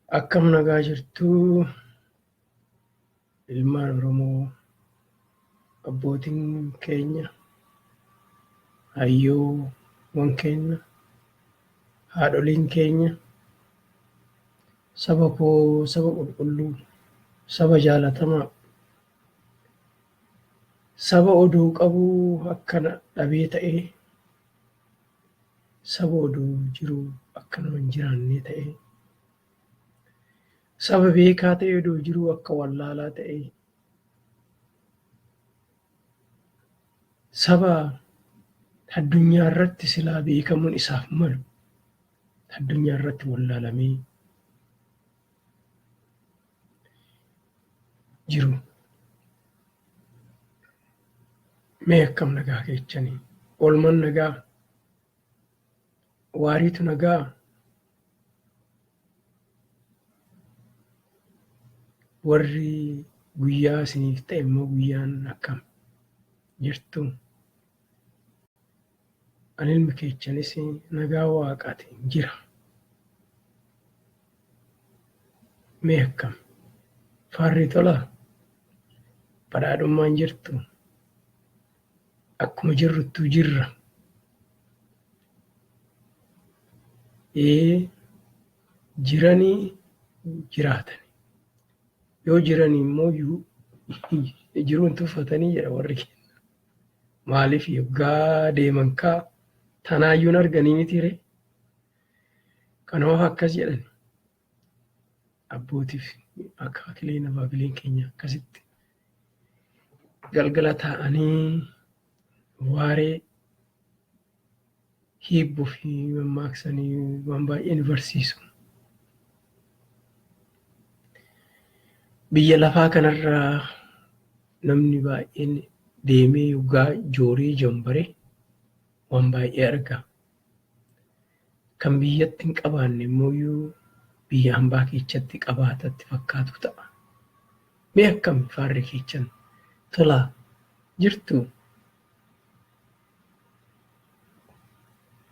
Akkam nagaa jirtuu ilmaan Oromoo, abbootiin keenya, hayyoowwan keenya, haadholiin keenya, saba koo, saba qulqulluu, saba jaalatamaa, saba oduu qabuu akkana dhabee ta'ee, saba oduu jiruu akkana hin jiraanne ta'ee, saba beekaa ta'ee oduu jiruu akka wallaalaa ta'ee, saba addunyaa irratti silaa beekamuun isaaf malu addunyaa irratti wallaalamee jiru. Mee akkam nagaa keechanii? Oolman nagaa, waariitu nagaa, warri guyyaa isiniif ta'e immoo guyyaan akkam jirtu? Ani ilmi keechanis nagaa waaqaatiin jira. Mee akkam? Faarri tolaa? Badhaadhummaan jirtu? Akkuma jirruttuu jirra. Jiranii jiraatani. Yoo jiranii immoo jiruun tuffatanii jedha warri keenya. Maaliif yoggaa deeman kaa tanaayyuun arganii miti ree? Kanaaf akkas jedhani. Abbootiif akaakileen abaabileen keenya akkasitti galgala taa'anii waaree hibbuu fi mammaaksanii waan baay'ee nu barsiisu. Biyya lafaa kanarraa namni baay'een deemee yoggaa joorii jambaree waan baay'ee arga. Kan biyyatti hin qabaanne immoo biyya hambaa keessatti qabaatatti fakkaatu ta'a. Mee akkam faarri keechan tolaa jirtu?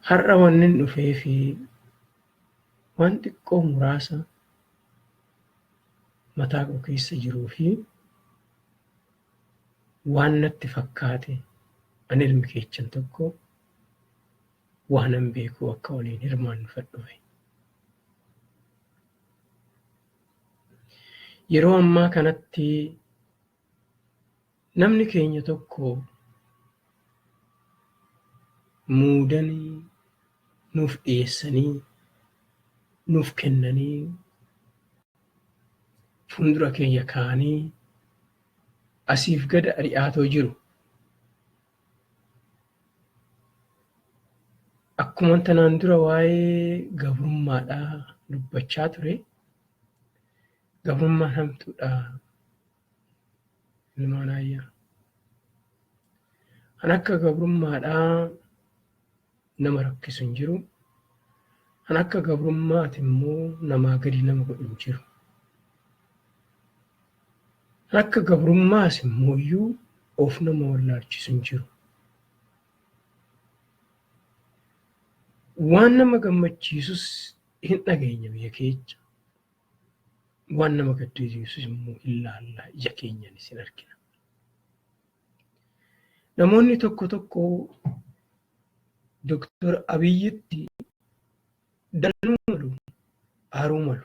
Har'a wanni dhufee fi waan xiqqoo muraasa mataa koo keessa jiruu fi waan natti fakkaate ani ilmi keechan tokko waanan beeku akka waliin hirmaannu fedhufe. Yeroo ammaa kanatti namni keenya tokko muudanii nuuf dhiyeessanii nuuf kennanii fuuldura keenya kaanii asiif gada ari'aatoo jiru. Akkuma tanaan dura waa'ee gabrummaadhaa dubbachaa ture. Gabrummaan hamtuudha ilmaan ayyaa. Kan akka gabrummaadhaa nama rakkisu hin jiru. Kan akka gabrummaati immoo namaa gadi nama godhu hin jiru. Kan akka gabrummaas immoo of nama wallaalchisu hin jiru. Waan nama gammachiisus hin dhageenya biyya keenya. Waan nama gaddisiisus immoo ilaallaa ija keenyaanis hin argina. Namoonni tokko tokko Doktor Abiyyitti daluu malu, aaruu malu.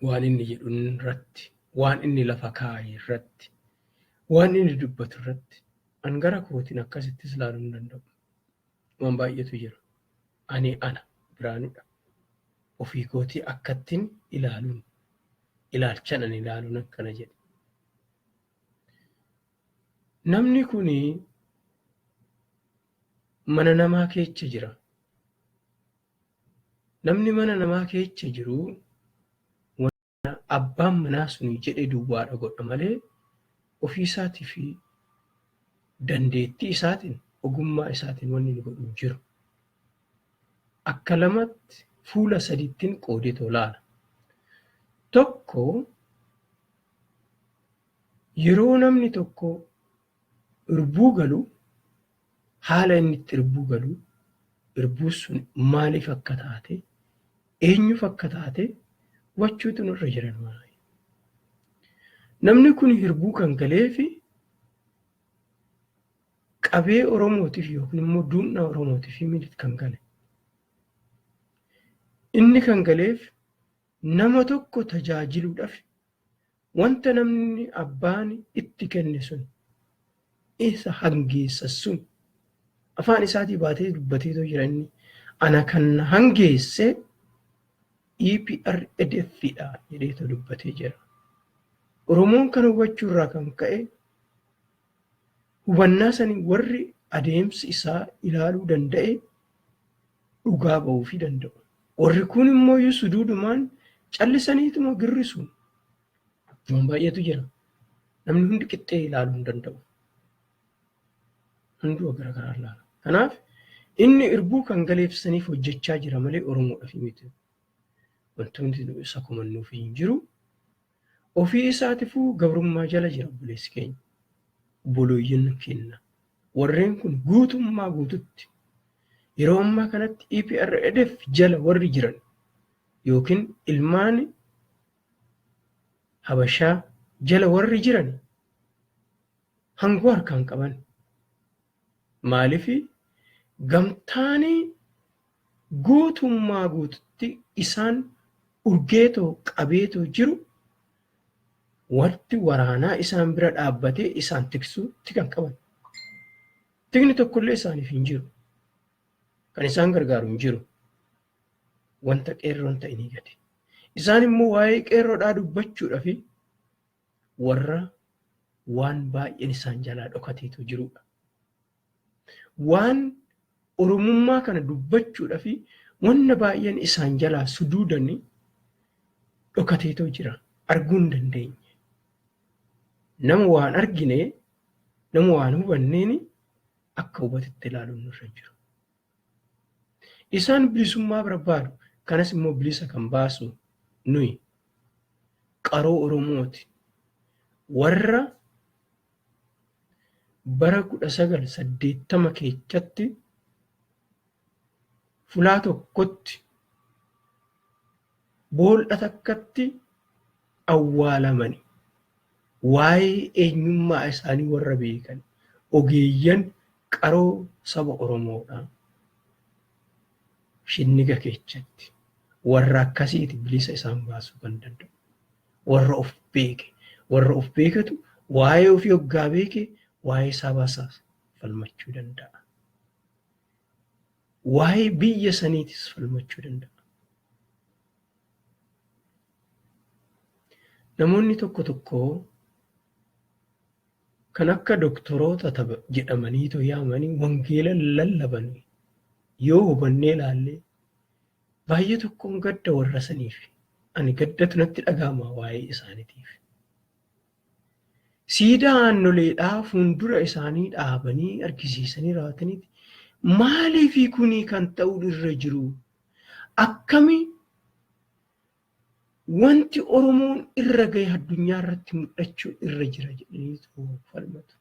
Waan inni jedhu irratti, waan inni lafa kaa'e irratti, waan inni dubbatu irratti an gara kootiin akkasittis ilaaluu hin danda'u. Waan baay'eetu jira. Ani ana biraanuudha. Ofii kootii akkattiin ilaaluun, ilaalchan ani ilaaluun akkana jedhe. Namni kuni mana namaa keessa jira. Namni mana namaa keessa jiru abbaan manaa suni jedhe duwwaadha godha malee ofii isaatii fi dandeettii isaatiin, ogummaa isaatiin wanni inni godhu hin jiru. Akka lamatti fuula sadiittiin qoodee ilaala. Tokko yeroo namni tokko irbuu galu haala inni itti irbuu galu irbuun sun maaliif akka taate eenyuuf akka taate hubachuutu nurra jiran maali? Namni kun hirbuu kan galee fi qabee Oromootiif yookiin immoo duudhaa Oromootiif miti kan gale. Inni kan galeef nama tokko tajaajiluudhaaf wanta namni abbaan itti kenne sun isa hangeessa sun afaan isaatii baatee dubbateetoo jira inni ana kan hangeesse EPRDF'dha jedheetoo dubbatee jira. Oromoon kan hubachuu irraa kan ka'e hubannaa sanii warri adeemsi isaa ilaaluu danda'e dhugaa ba'uufii danda'u. Warri kun immoo suduudumaan callisaniituma girrisu. Waan baay'eetu jira. Namni hundi qixxee ilaaluu hin danda'u. Hunduu garagaraa ilaala. Kanaaf inni hirbuu kan galeef saniif hojjechaa jira malee Oromoodhaaf miti. Wantoonni isa kumannuuf hin jiru. Ofii isaatiifuu gabrummaa jala jira obboleessi keenya. Obbolooyyin kenna. Warreen kun guutummaa guututti yeroo ammaa kanatti EPRDF jala warri jiran yookiin ilmaan Habashaa jala warri jiran hanguu harkaan qaban. Maaliif gamtaanii guutummaa guututti isaan urgeetoo qabeetoo jiru wanti waraanaa isaan bira dhaabbatee isaan tiksuutti kan qaban. Tikni tokkollee isaaniif hin jiru. Kan isaan gargaaru hin jiru. Wanta qeerroon ta'inii gadi. Isaan immoo waa'ee qeerroodhaa dubbachuudhaaf warra waan baay'een isaan jalaa dhokateetu jirudha. Waan Oromummaa kana dubbachuudhaaf wanna baay'een isaan jalaa suduudanii dhokateetu jira. Arguu hin dandeenye. Nama waan argine, nama waan hubanneen akka hubatetti ilaaluun nurra jiru. Isaan bilisummaa barbaadu. Kanas immoo bilisa kan baasu nuyi qaroo Oromooti. Warra bara 1980 keessatti fulaa tokkotti boolla takkatti awwaalamani. Waa'ee eenyummaa isaanii warra beekan ogeeyyan qaroo saba Oromoodha. Shinniga keessatti warra akkasiiti bilisa isaan baasuu kan danda'u. Warra of beeke. Warra of beekatu waa'ee ofii hoggaa beeke waa'ee saba isaas falmachuu danda'a. Waa'ee biyya saniitis falmachuu danda'a. Namoonni tokko tokko kan akka doktoroota jedhamaniitoo yaamanii wangeela lallabanii yoo hubannee ilaalle baay'ee tokkoon gadda warra saniif ani gaddatu natti dhaga'ama waa'ee isaaniitiif. Siidaa aannoleedhaa fuuldura isaanii dhaabanii argisiisanii raawwataniiti maaliifii kunii kan ta'uu irra jiru? Akkami wanti Oromoon irra gahe addunyaa irratti mul'achuu irra jira jedhanii falmatu.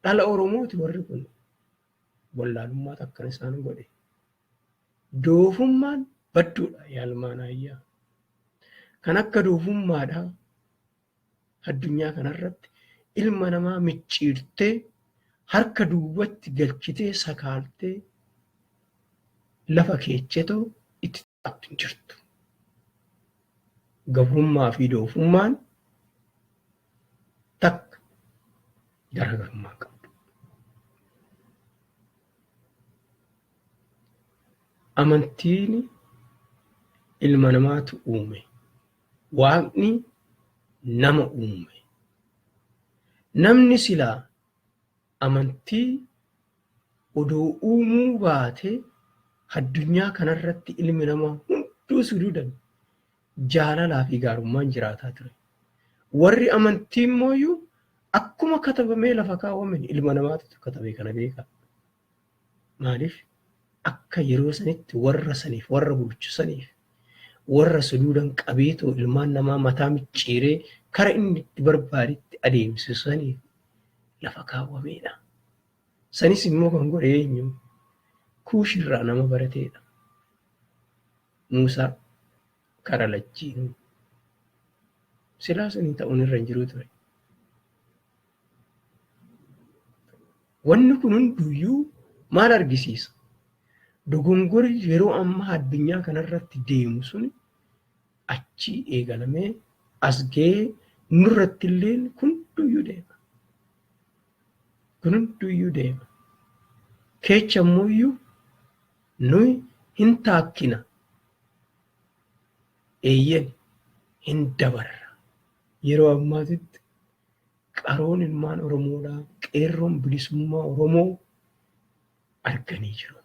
Dhala Oromooti warri kun. Wallaalummaa akkana isaan godhe. Doofummaan badduudha yaalmaan ayyaa. Kan akka doofummaadhaa addunyaa kanarratti ilma namaa micciirtee harka duubatti galchitee sakaaltee lafa keechetoo itti taphatu hin jirtu. Gabrummaa fi doofummaan takka garaagarummaa qabu. Amantiin ilma namaatu uume. Waaqni nama uume. Namni silaa amantii odoo uumuu baate addunyaa kanarratti ilmi namaa hunduu suduudan jaalalaa fi gaarummaan jiraataa ture. Warri amantii immoo akkuma katabamee lafa kaawwamen ilma namaatu katabee kana beeka. Maaliif? Akka yeroo sanitti warra saniif warra bulchisaniif warra suduudan qabeetoo ilmaan namaa mataa micciiree kara inni itti barbaadetti adeemsisaniif lafa kaawwameedha. Sanis immoo kan godhe eenyu? Kuushirraa nama barateedha. Muusaa kara lachiinuu silaa sanii ta'uun irra hin jiru ture. Wanni kun hunduyyuu maal argisiisa? Dogongorri yeroo ammaa addunyaa kanarratti deemu sun achii eegalamee as ga'ee nurratti illee hunduyyuu deema. Kun hunduyyuu deema. Keecha ammoo nuyi hin taakkina. Eeyyen hin dabarra. Yeroo ammaatitti qaroon ilmaan Oromoodhaa qeerroon bilisummaa Oromoo arganii jiru.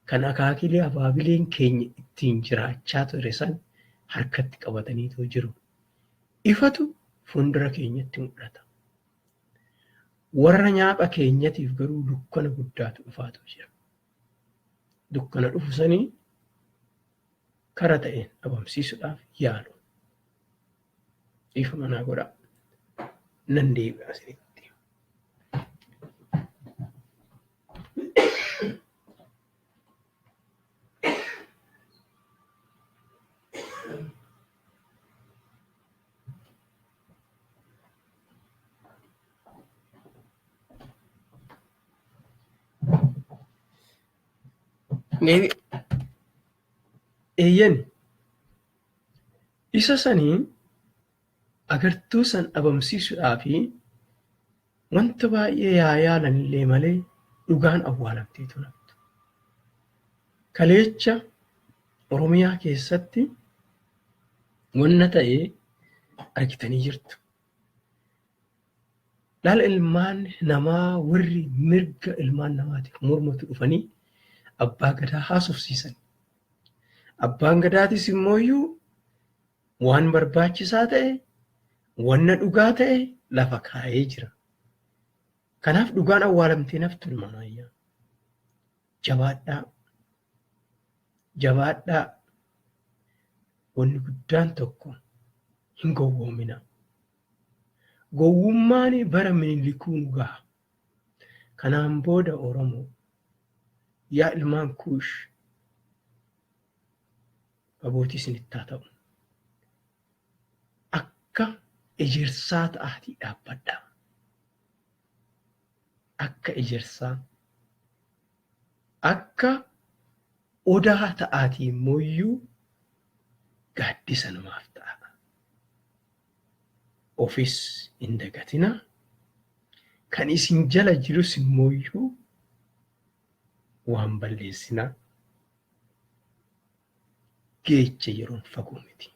Kan akaakilee abaabileen keenya ittiin jiraachaa ture san harkatti qabataniitu jiru. Ifatu fuuldura keenyatti mul'ata. Warra nyaapha keenyatiif garuu dukkana guddaatu dhufaatu jira. Dukkana dhufu sanii kara ta'een dhabamsiisuudhaaf yaalu. Ifa manaa godhaa. Nan deebi'a asinitti. Eeyyan isa sanii agartuu san dhabamsiisuudhaaf wanta baay'ee yaalanillee malee dhugaan awwaalamteetu naftu. Kaleecha Oromiyaa keessatti wanna ta'ee argitanii jirtu. Laala ilmaan namaa warri mirga ilmaan namaatiif mormatu dhufanii abbaa gadaa haasofsiisan. Abbaan gadaatis immooyyuu waan barbaachisaa ta'e, wanna dhugaa ta'e lafa kaa'ee jira. Kanaaf dhugaan awwaalamtee naftu ilmaan ayyaa. Jabaadhaa. Jabaadhaa. Wanni guddaan tokko hin gowwoomina. Gowwummaan bara Minilikuu nu gaha. Kanaan booda Oromoo yaa ilmaan Kuush abootii isinitti haa ta'u. Akka ejersaa ta'aatii dhaabbadhaa. Akka ejersaa. Akka odaa ta'aatii immoo gaaddisa namaaf ta'a. Ofis hin dagatina. Kan isin jala jirus immoo waan balleessinaa. Geecha yeroon fagoo miti.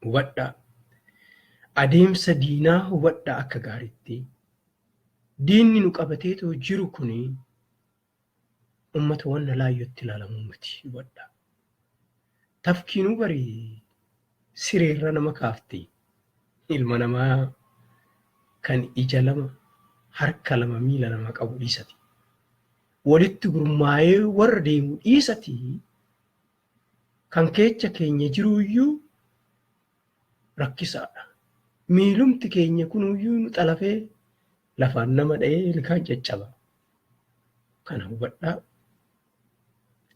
Hubadhaa. Adeemsa diinaa hubadhaa akka gaariitti. Diinni nu qabateetoo jiru kuni ummata wanna laayyootti ilaalamuu miti. Hubadhaa. Tafkiinuu barii sireerra nama kaaftee ilma namaa kan ija lama harka lama miila lama qabu dhiisati. Walitti gurmaa'ee warra deemu dhiisati. Kan keecha keenya jiruuyyuu rakkisaadha. Miilumti keenya kunuyyuu nu xalafee lafaan nama dha'ee ilkaan caccaba. Kana hubadhaa.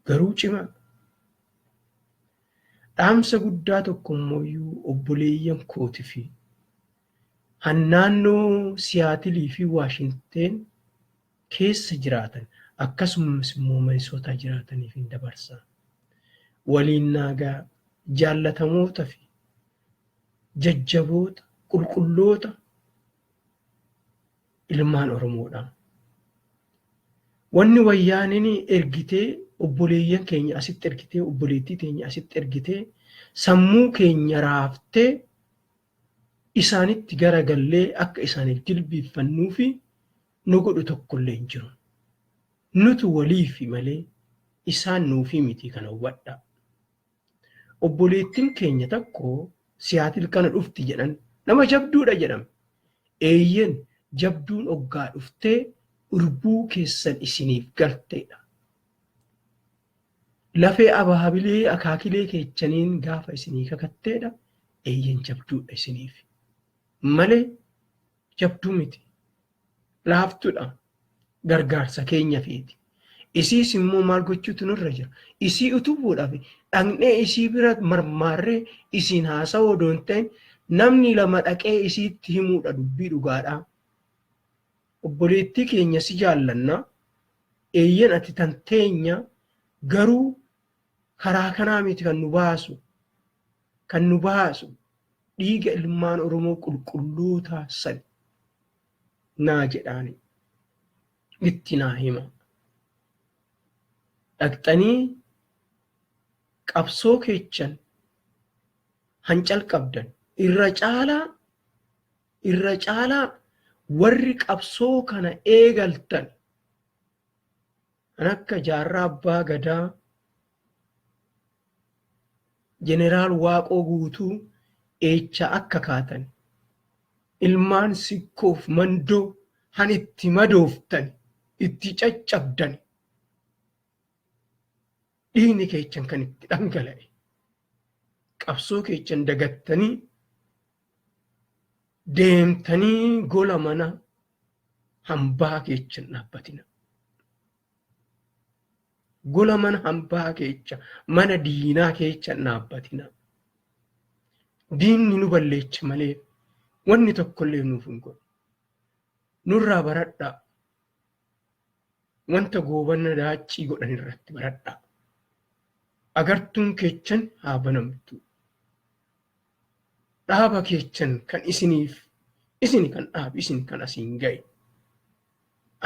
Garuu cimaa. Dhaamsa guddaa tokko immoo obboleeyyan kootii fi hannaannoo Siyaatilii fi Waashinteen keessa jiraatan akkasumas immoo Minisootaa jiraataniif hin dabarsaa. Waliin naagaa jaallatamoota fi jajjaboota qulqulloota ilmaan Oromoodha. Wanni wayyaaniin ergitee obboleeyyan keenya asitti ergitee obboleettii keenya asitti ergitee sammuu keenya raaftee isaanitti garagallee akka isaaniif jilbiiffannuu fi nu godhu tokkollee hin jiru. Nutu waliifi malee isaan nuufi miti kana hubadhaa. Obboleettiin keenya tokko Siyaatil kana dhufti jedhan nama jabduudha jedhama. Eeyyen jabduun oggaa dhuftee urbuu keessan isiniif galteedha. Lafee abaabilee akaakilee keechaniin gaafa isinii kakatteedha. Eeyyen jabduudha isiniif. Malee jabduu miti. Laaftuudha. Gargaarsa keenya feeti. Isiis immoo maal gochuutu nurra jira. Isii utubuudhaaf dhaqnee isii bira marmaarree isiin haasa'uu odoo hin ta'in namni lama dhaqee isiitti himuudha dubbii dhugaadhaa. Obboleettii keenya si jaallanna eeyyan ati tan teenya garuu karaa kanaa miti kan nu baasu dhiiga ilmaan Oromoo qulqulluu taasisan naa jedhaani itti naa hima. Dhaqxanii qabsoo keechan hancal qabdan irra caalaa warri qabsoo kana eegaltan kan akka Jaarraa Abbaa Gadaa, Jeneraal Waaqoo Guutuu eecha akka kaatan ilmaan sikkoof mandoo han itti madooftan itti caccabdan dhiigni keechan kan itti dhangala'e qabsoo keechan dagattanii deemtanii gola mana hambaa keechan dhaabbatina. Gola mana hambaa keecha mana diinaa keechan dhaabbatina. Diinni nu balleecha malee wanni tokkollee nuuf hin godhu. Nurraa baradhaa. Wanta goobanna daachii godhan irratti baradhaa. Agartuun keechan haa banamtu. Dhaaba keechan kan isiniif isin kan dhaabe isin kan asiin ga'e.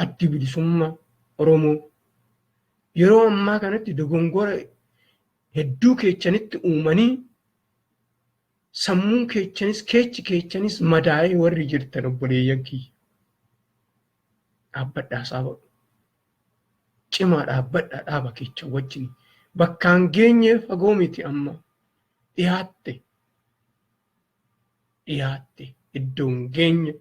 Addi bilisummaa Oromoo yeroo ammaa kanatti dogongora hedduu keechanitti uumanii sammuun keechanis keechi keechanis madaa'ee warri jirtan obboleeyyan kiyya. Dhaabbadhaa saaba'u. Cimaa dhaabbadhaa dhaaba keechan wajjin. Bakkaan geenye fagoo miti amma dhiyaatte iddoon geenye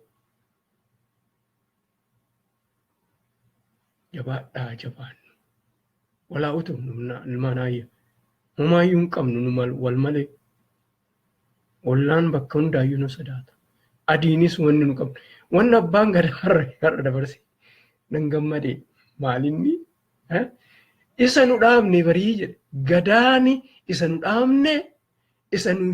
jabaadhaa jabaan walaa utuu ilmaan hayya homaayyuu hin qabnu nu wal malee ollaan bakka hundaayyuu nu sodaata. Adiinis wanni nu qabnu wanni abbaan gadaa har'a dabarse nan gammadee maalinni isa nu dhaabne barii jedhe gadaani isa nu dhaabne isa nu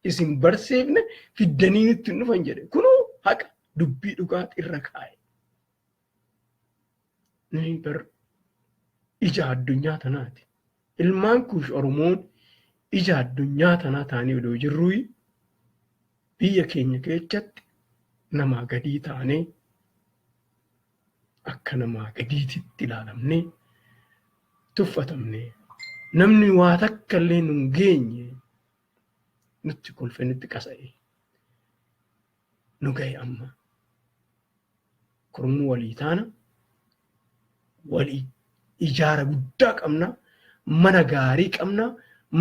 isin barseefne fiddanii nutti hin dhufan jedhe kunuu haqa dubbii dhugaati irra kaa'e. Nuni bar ija addunyaa tanaati. Ilmaan kuush Oromoon ija addunyaa tanaa taanii odoo jirruu biyya keenya keessatti namaa gadii taanee akka namaa gadiititti ilaalamnee tuffatamnee namni waa takka illee nun geenye nutti kolfe nutti qasa'e nu ga'e amma kurmuu walii taana walii ijaara guddaa qabna mana gaarii qabna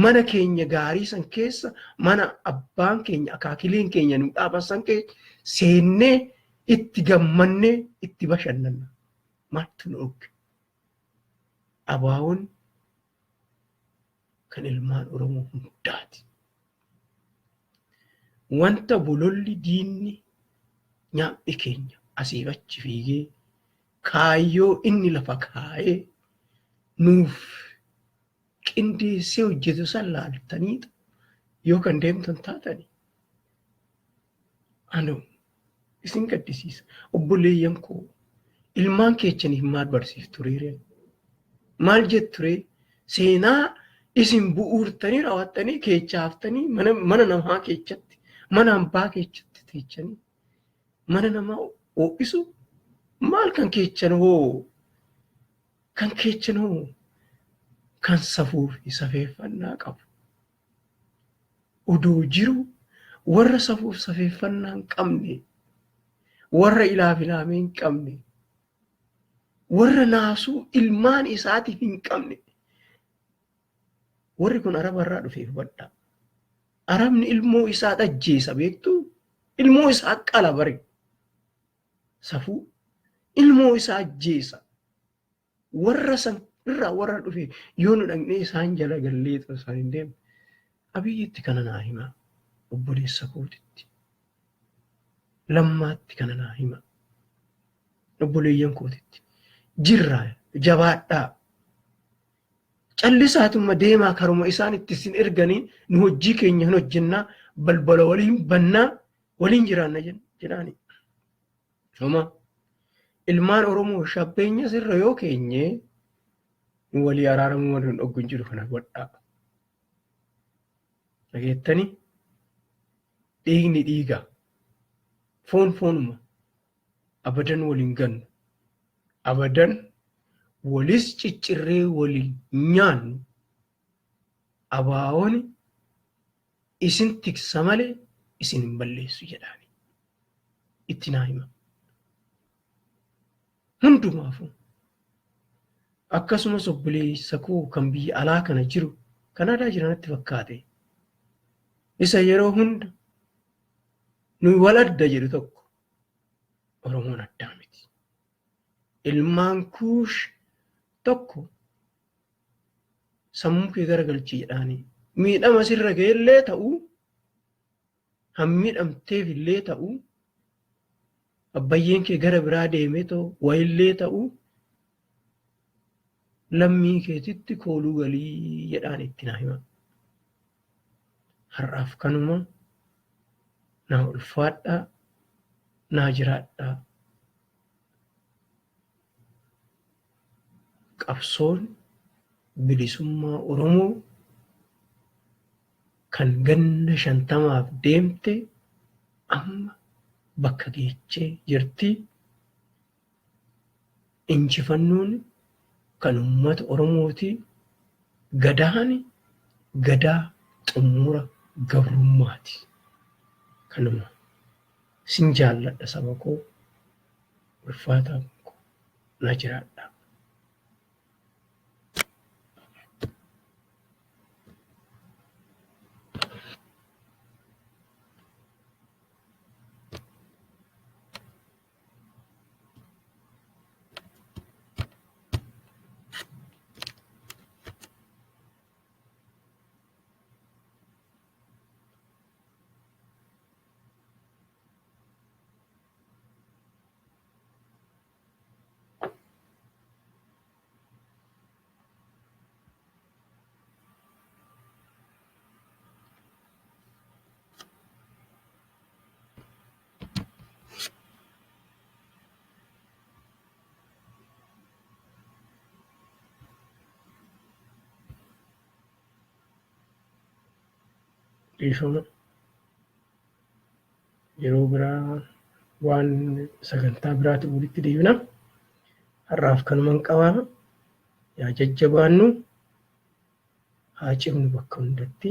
mana keenya gaarii san keessa mana abbaan keenya akaakileen keenya nu dhaabasan keessa seennee itti gammannee itti bashannanna maaltu nu oge abaawoon kan ilmaan Oromoo hundaati. Wanta bololli diinni nyaaphi keenya asiif achi fiigee kaayyoo inni lafa kaa'ee nuuf qindeessee hojjetu san laaltaniidha yoo kan deemtan taatani. Anoo isin gaddisiisa obboleeyyan koo ilmaan keechaniif maal barsiiftu reereen maal jettu ree seenaa isin bu'uurtanii raawwattanii keechaaftanii mana namaa keechatti mana hambaa keechatti teechanii mana namaa ho'isu maal kan keechan hoo kan safuu fi safeeffannaa qabu odoo jiru warra safuuf safeeffannaa hin qabne warra ilaaf ilaamee hin qabne warra naasuu ilmaan isaatiif hin qabne warri kun araba irraa dhufeef badhaa. Arabni ilmoo isaa ajjeesa beektu ilmoo isaa qala bare safuu ilmoo isaa ajjeesa warra san irraa warra dhufe yoo nu dhaqnee isaan jala gallee isaan hin deemne abiyyitti kana naa hima obboleessa kootitti lammaatti kana naa hima obboleeyyan kootitti jirraa jabaadhaa callisaatuma deemaa karuma isaan itti isin erganii nu hojii keenya hin hojjennaa balbala waliin bannaa waliin jiraanna jedhaani. Homa ilmaan Oromoo shabbeenya sirra yoo keenye nu walii araaramuu waliin dhogguun jiru kana godhaa. Dhageettanii dhiigni dhiiga foon foonuma abadan waliin gannu abadan walis ciccirree waliin nyaannu abaawoon isin tiksa malee isin hin balleessu jedhaani itti naa hima. Hundumaafu akkasumas obboleessa koo kan biyya alaa kana jiru Kanaadaa jiranatti fakkaate isa yeroo hunda nu wal adda jedhu tokko Oromoon addaa miti. Ilmaan Kuush tokko sammuu kee garagalchii jedhaanii miidhama sirra ga'ellee ta'uu hammiidhamteef illee ta'uu abbayyeen kee gara biraa deemee ta'u wayillee ta'uu lammii keetitti kooluu galii jedhaan itti naa hima. Har'aaf kanuma naa ulfaadhaa naa jiraadhaa. Qabsoon bilisummaa Oromoo kan ganna 50 deemte amma bakka geechee jirti. Injifannoon kan uummata Oromooti. Gadaan gadaa xumura gabrummaati. Kanuma sin jaalladha saba koo ulfaataa koo na jiraadha. Dhiifama yeroo biraa waan sagantaa biraatti walitti deebina. Har'aaf kanumaan qabaa. Yaa jajjabaannu haa cimnu bakka hundatti.